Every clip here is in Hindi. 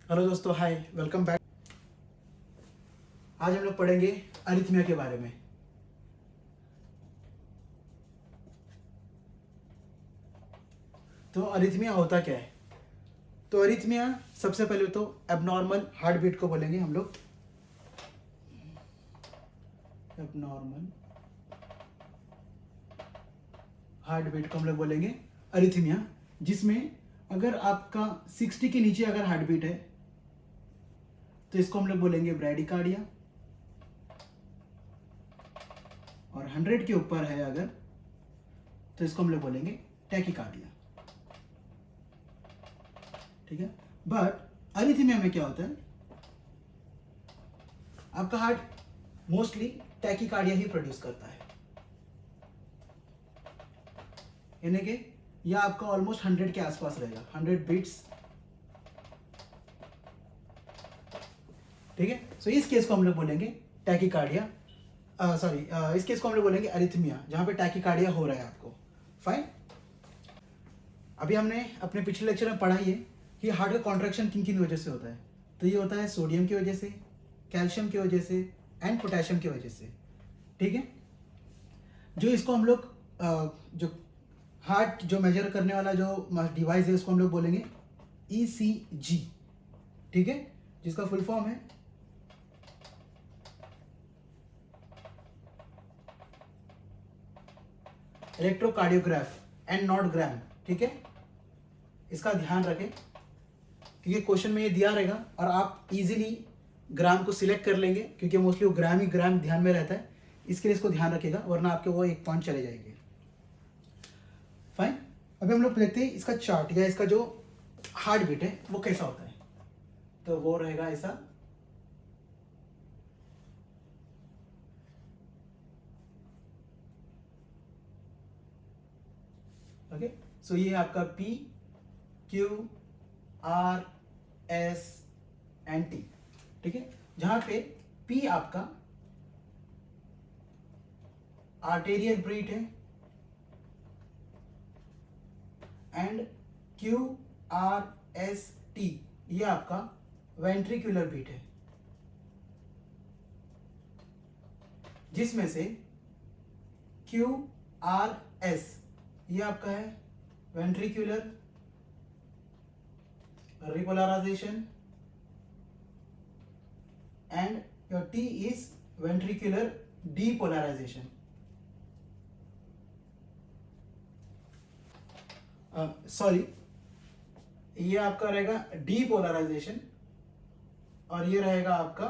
हेलो दोस्तों, हाय, वेलकम बैक। आज हम लोग पढ़ेंगे अरिथमिया के बारे में। तो अरिथमिया होता क्या है? तो अरिथमिया सबसे पहले तो एबनॉर्मल हार्ट बीट को बोलेंगे हम लोग। एबनॉर्मल हार्ट बीट को हम लोग बोलेंगे अरिथमिया, जिसमें अगर आपका 60 के नीचे अगर हार्ट बीट है तो इसको हम लोग बोलेंगे ब्रैडिकार्डिया, और 100 के ऊपर है अगर तो इसको हम लोग बोलेंगे टैकीकार्डिया। ठीक है। बट अरिथमिया में क्या होता है, आपका हार्ट मोस्टली टैकीकार्डिया ही प्रोड्यूस करता है, यानी कि यह आपका ऑलमोस्ट 100 के आसपास रहेगा, 100 बीट्स। ठीक है। सो इस केस को हम लोग बोलेंगे टैकीकार्डिया, इस केस को हम लोग बोलेंगे अरिथमिया, जहां पे टैकीकार्डिया हो रहा है आपको। फाइन। अभी हमने अपने पिछले लेक्चर में पढ़ा ही है कि हार्ट का कॉन्ट्रैक्शन किन किन वजह से होता है। तो ये होता है सोडियम की वजह से, कैल्शियम की वजह से एंड पोटेशियम की वजह से। ठीक है। जो इसको हम लोग जो हार्ट जो मेजर करने वाला जो डिवाइस है उसको हम लोग बोलेंगे ECG। ठीक है, जिसका फुल फॉर्म है इलेक्ट्रोकार्डियोग्राफ एंड नॉट ग्राम। ठीक है, इसका ध्यान रखें क्योंकि क्वेश्चन में ये दिया रहेगा और आप इजीली ग्राम को सिलेक्ट कर लेंगे, क्योंकि मोस्टली वो ग्राम ही ग्राम ध्यान में रहता है। इसके लिए इसको ध्यान रखिएगा, वरना आपके वो एक पॉइंट चले जाएंगे। फाइन। अभी हम लोग देखते हैं इसका चार्ट या इसका जो हार्ट बीट है वो कैसा होता है। तो वो रहेगा ऐसा। ओके। सो ये आपका P, Q, R, S and T। ठीक है, जहां पे P आपका आर्टेरियल बीट है and Q, R, S, T ये आपका वेंट्रिकुलर बीट है, जिसमें से Q, R, S ये आपका है ventricular repolarization and your T is ventricular depolarization. Sorry, ये आपका रहेगा डीपोलराइजेशन और ये रहेगा आपका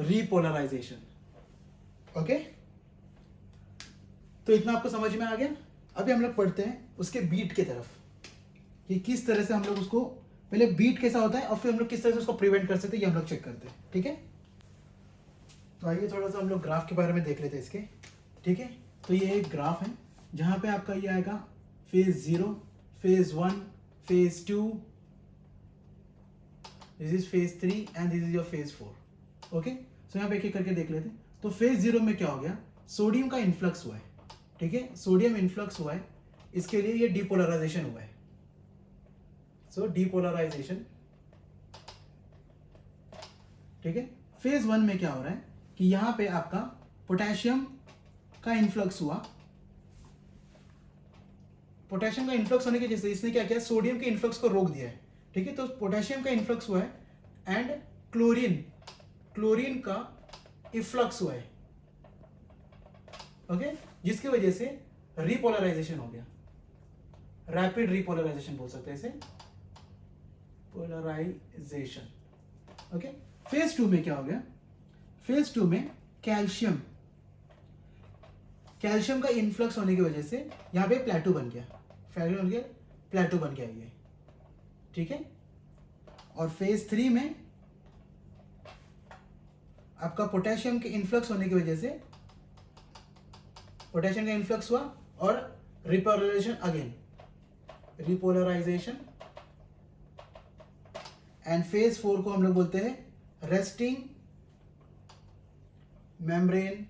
रिपोलराइजेशन। ओके, तो इतना आपको समझ में आ गया। अभी हम लोग पढ़ते हैं उसके बीट की तरफ, कि किस तरह से हम लोग उसको पहले बीट कैसा होता है और फिर हम लोग किस तरह से उसको प्रिवेंट कर सकते हैं, ये हम लोग चेक करते हैं। ठीक है, तो आइए थोड़ा सा हम लोग ग्राफ के बारे में देख लेते हैं इसके। ठीक है, तो ये एक ग्राफ है जहां पे आपका ये आएगा phase 0, phase 1, phase 2, this is phase 3 and this is your phase 4। Okay, so यहाँ पे एक एक करके देख लेते हैं। तो फेज 0 में क्या हो गया, सोडियम का इन्फ्लक्स हुआ है। ठीक है, सोडियम इन्फ्लक्स हुआ है, इसके लिए ये डीपोलराइजेशन हुआ है। सो डीपोलराइजेशन। ठीक है, फेज 1 में क्या हो रहा है कि यहां पे आपका पोटेशियम का इन्फ्लक्स हुआ। पोटेशियम का इन्फ्लक्स होने की वजह से इसने क्या किया, सोडियम के इन्फ्लक्स को रोक दिया है। ठीक है, तो पोटेशियम का इन्फ्लक्स हुआ है एंड क्लोरीन का इफ्लक्स हुआ है। ओके, जिसकी वजह से रिपोलराइजेशन हो गया, रैपिड रिपोलराइजेशन बोल सकते हैं इसे, पोलराइजेशन। ओके, फेज 2 में क्या हो गया, फेज 2 में कैल्शियम का इन्फ्लक्स होने की वजह से यहां पे प्लेटो बन गया, प्लेटो बन गया ये। ठीक है, और फेज 3 में आपका पोटेशियम के इन्फ्लक्स होने की वजह से पोटेशियम का इन्फ्लक्स हुआ और repolarization again, repolarization. And phase 4 को हम लोग बोलते हैं रेस्टिंग मेम्ब्रेन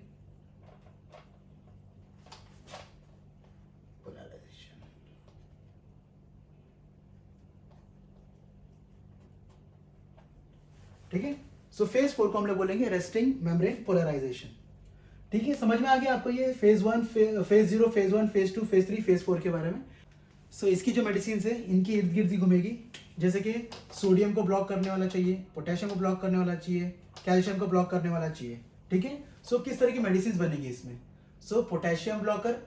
पोलराइजेशन। ठीक है। सो फेज 4 को हम लोग बोलेंगे रेस्टिंग मेम्ब्रेन पोलराइजेशन। ठीक है, समझ में आ गया आपको ये phase 1, phase 0, phase 1, phase 2, phase 3, phase 4 के बारे में। सो इसकी जो मेडिसिन है इनकी इर्द गिर्द ही घूमेगी, जैसे कि सोडियम को ब्लॉक करने वाला चाहिए, पोटेशियम को ब्लॉक करने वाला चाहिए, कैल्शियम को ब्लॉक करने वाला चाहिए। ठीक है, सो किस तरह की मेडिसिन बनेगी इसमें? सो पोटेशियम ब्लॉकर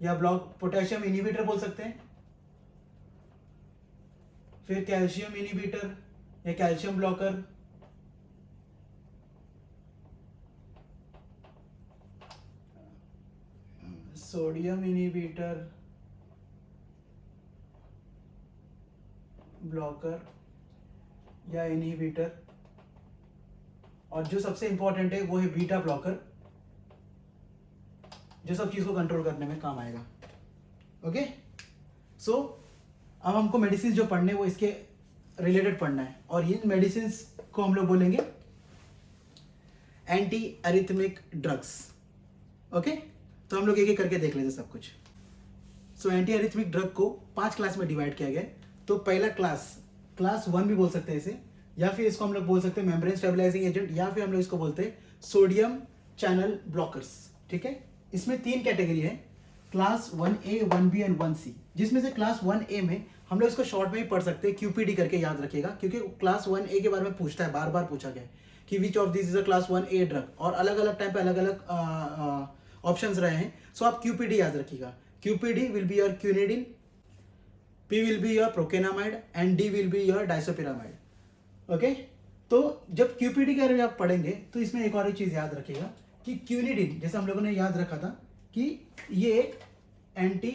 या पोटेशियम इनहिबिटर बोल सकते हैं, फिर कैल्शियम इनहिबिटर या calcium blocker, sodium inhibitor blocker या इनहिबिटर, और जो सबसे इंपॉर्टेंट है वो है बीटा ब्लॉकर, जो सब चीज को कंट्रोल करने में काम आएगा। ओके, सो अब हमको मेडिसिन जो पढ़ने वो इसके रिलेटेड पढ़ना है, और इन मेडिसिन को हम लोग बोलेंगे एंटी एरिथमिक ड्रग्स। ओके, तो हम लोग एक एक करके देख लेते सब कुछ। सो एंटी एरिथमिक ड्रग को 5 क्लास में डिवाइड किया गया है। तो पहला क्लास 1 भी बोल सकते हैं इसे, या फिर इसको हम लोग बोल सकते हैं मेम्ब्रेन स्टेबलाइजिंग एजेंट, या फिर हम लोग इसको बोलते हैं सोडियम चैनल ब्लॉकर्स। ठीक है, इसमें 3 कैटेगरी है, class 1A, 1B and 1C, जिसमें से क्लास 1A में हम लोग इसको शॉर्ट में ही पढ़ सकते हैं, QPD करके याद रखिएगा, क्योंकि क्लास 1A के बारे में पूछता है, बार बार पूछा गया है कि which of this is a class 1A drug, और अलग अलग टाइम पे अलग अलग ऑप्शंस रहे हैं। सो आप QPD याद रखिएगा। QPD will be your quinidine, P will be your procainamide and D will be your disopyramide. Okay, तो जब QPD के बारे में आप पढ़ेंगे तो इसमें एक और चीज याद रखिएगा कि क्यूनिडिन, जैसे हम लोगों ने याद रखा था कि ये एक एंटी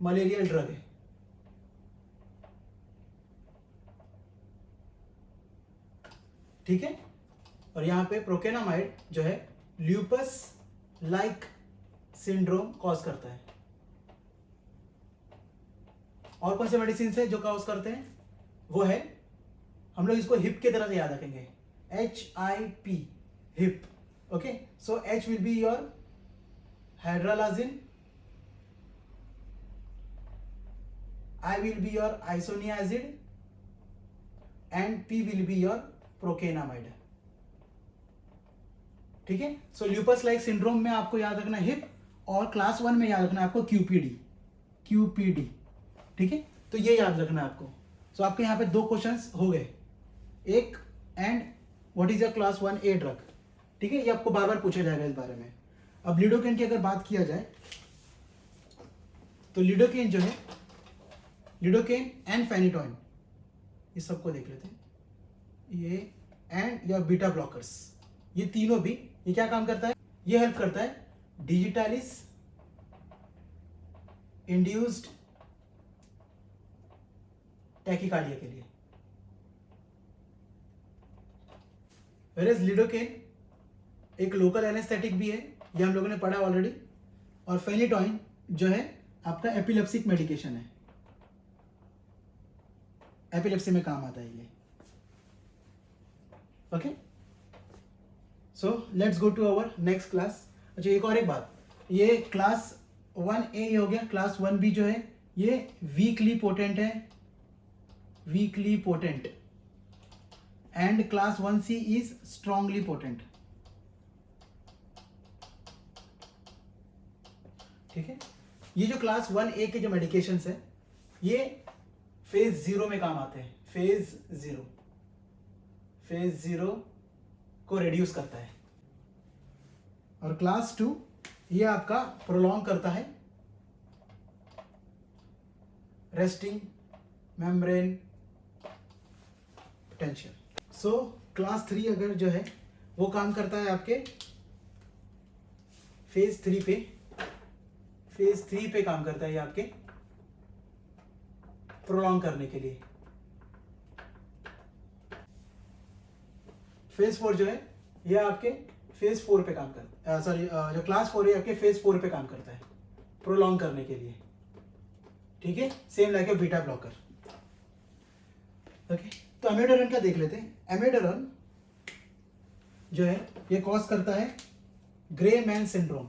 मलेरियल ड्रग है। ठीक है, और यहां पे प्रोकेनामाइड जो है ल्यूपस लाइक सिंड्रोम कॉज करता है। और कौन से मेडिसिन है जो कॉज करते हैं? वो है, हम लोग इसको हिप के तरह से याद रखेंगे, HIP, hip. Okay, so H will be your hydralazine, I will be your isoniazid and P will be your procainamide। ठीक है, सो ल्यूपस लाइक सिंड्रोम में आपको याद रखना हिप, और क्लास 1 में याद रखना आपको QPD। ठीक है, तो ये याद रखना आपको। सो आपके यहाँ पे 2 क्वेश्चंस हो गए, एक and what is your class 1A drug. ठीक है, ये आपको बार बार पूछा जाएगा इस बारे में। अब लिडोकेन की अगर बात किया जाए तो लिडोकेन जो है, लिडोकेन एंड फेनिटोइन, इस सबको देख लेते हैं। ये एंड योर बीटा ब्लॉकर्स, ये तीनों भी ये क्या काम करता है? ये हेल्प करता है डिजिटालिस इंड्यूस्ड टैकीकार्डिया के लिए। वेरेज लिडोकेन एक लोकल एनेस्थेटिक भी है, ये हम लोगों ने पढ़ा ऑलरेडी, और फेनिटोइन जो है आपका एपिलेप्सिक मेडिकेशन है, एपिलेप्सी में काम आता है ये। Okay, so let's go to our next class. अच्छा, एक बात, ये क्लास 1A हो गया, क्लास 1B जो है ये वीकली पोटेंट है, weekly potent, and class 1C is strongly potent. ठीक है, ये जो क्लास 1A के जो मेडिकेशंस है ये फेज 0 में काम आते हैं, फेज 0 को रिड्यूस करता है, और क्लास 2 ये आपका प्रोलॉन्ग करता है resting membrane potential. So class 3 अगर जो है वो काम करता है आपके फेज 3 पे, फेज 3 पे काम करता है ये आपके प्रोलॉन्ग करने के लिए। फेज 4 जो है ये आपके फेज 4 पे काम करता है, सॉरी जो क्लास 4 है आपके फेज 4 पे काम करता है प्रोलॉन्ग करने के लिए। ठीक है, same like a beta blocker. Okay, तो एमेडोरन का देख लेते हैं। एमेडोरन जो है ये कॉज करता है ग्रे मैन सिंड्रोम,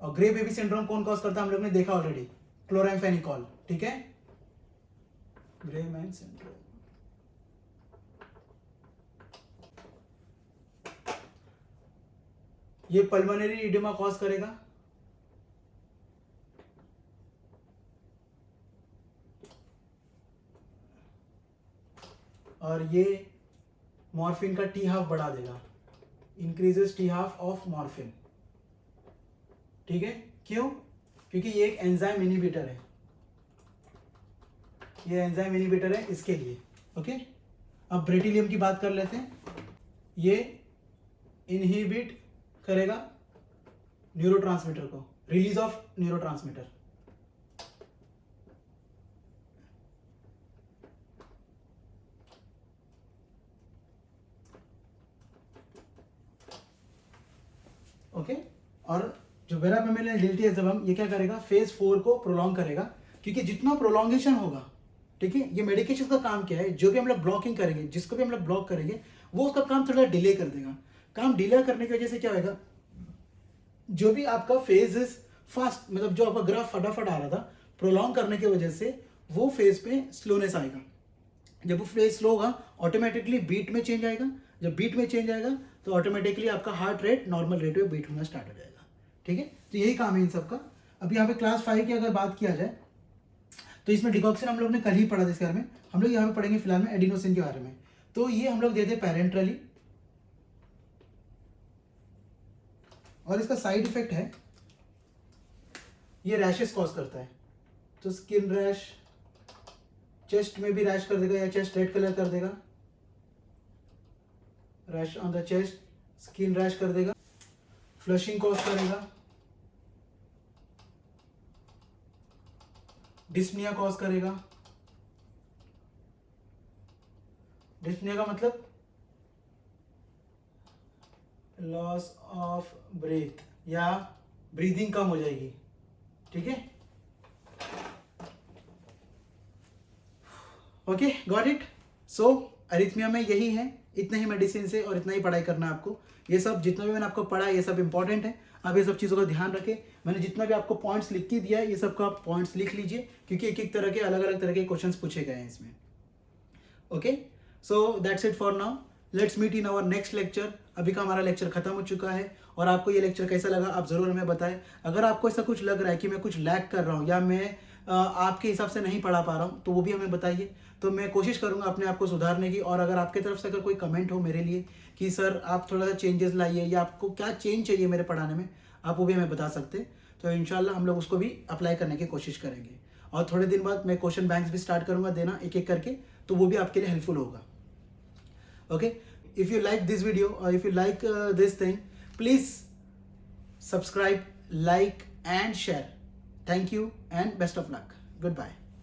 और ग्रे बेबी सिंड्रोम कौन कॉज करता है हम लोग ने देखा ऑलरेडी, क्लोरामफेनिकॉल। ठीक है, ग्रेमैन सिंड्रोम। ये पल्मोनरी इडिमा कॉज करेगा। और ये मॉर्फिन का टी हाफ बढ़ा देगा, increases T half of morphine. ठीक है, क्यों? क्योंकि ये एक एंजाइम इनहिबिटर है, ये एंजाइम इनहिबिटर है इसके लिए। ओके, अब ब्रेटिलियम की बात कर लेते हैं। ये इनहिबिट करेगा न्यूरोट्रांसमीटर को, रिलीज ऑफ न्यूरोट्रांसमीटर। ओके, और जो वेरापेमिलिन डिलीटी है, जब हम ये क्या करेगा, फेज 4 को प्रोलॉन्ग करेगा, क्योंकि जितना प्रोलॉन्गेशन होगा, ठीक है, ये मेडिकेशन का काम क्या है, जो भी हम लोग ब्लॉकिंग करेंगे, जिसको भी हम लोग ब्लॉक करेंगे, वो उसका काम थोड़ा डिले कर देगा। काम डिले करने की वजह से क्या होगा, जो भी आपका फेज इज फास्ट, मतलब जो आपका ग्राफ फटाफट आ रहा था, प्रोलॉन्ग करने की वजह से वो फेज पे स्लोनेस आएगा। जब वो फेज स्लो होगा, ऑटोमेटिकली बीट में चेंज आएगा। जब बीट में चेंज आएगा तो ऑटोमेटिकली आपका हार्ट रेट नॉर्मल रेट में बीट होना स्टार्ट हो जाएगा। ठीक है, तो यही काम है इन सबका। अब यहाँ पे क्लास 5 की अगर बात किया जाए तो इसमें डिकॉक्सिन हम लोग ने कल ही पढ़ा था इसके बारे में। हम लोग यहाँ पे पढ़ेंगे फिलहाल में एडिनोसिन के बारे में। तो ये हम लोग देते हैं पैरेंट्रली, और इसका साइड इफेक्ट है, ये रैशेस कॉज करता है। तो स्किन रैश, चेस्ट में भी रैश कर देगा, या चेस्ट रेड कलर कर देगा, rash on the chest, skin rash कर देगा, फ्लशिंग कॉज करेगा, डिस्पनिया कॉज करेगा। डिस्पनिया का मतलब लॉस ऑफ ब्रेथ, या ब्रीदिंग कम हो जाएगी। ठीक है, okay, got it. So arrhythmia में यही है, इतना ही मेडिसिन से और इतना ही पढ़ाई करना है आपको। ये सब जितना भी मैंने आपको पढ़ा है, ये सब इंपॉर्टेंट है। अब ये सब चीज़ों का ध्यान रखें। मैंने जितना भी आपको पॉइंट्स लिख के दिया है, ये सब का आप पॉइंट्स लिख लीजिए, क्योंकि एक एक तरह के अलग अलग तरह के क्वेश्चंस पूछे गए हैं इसमें। Okay, so that's it for now, let's meet in our next lecture. अभी का हमारा लेक्चर खत्म हो चुका है, और आपको ये लेक्चर कैसा लगा आप ज़रूर हमें बताएं। अगर आपको ऐसा कुछ लग रहा है कि मैं कुछ लैग कर रहा हूँ, या मैं आपके हिसाब से नहीं पढ़ा पा रहा हूँ, तो वो भी हमें बताइए। तो मैं कोशिश करूँगा अपने आप को सुधारने की। और अगर आपकी तरफ से अगर कोई कमेंट हो मेरे लिए कि सर आप थोड़ा सा चेंजेस लाइए, या आपको क्या चेंज चाहिए मेरे पढ़ाने में, आप वो भी हमें बता सकते हैं। तो इंशाल्लाह हम लोग उसको भी अप्लाई करने की कोशिश करेंगे। और थोड़े दिन बाद मैं क्वेश्चन बैंक्स भी स्टार्ट करूँगा देना एक एक करके, तो वो भी आपके लिए हेल्पफुल होगा। Okay, if you like this video or if you like this thing, please subscribe, like and share. Thank you and best of luck. Goodbye.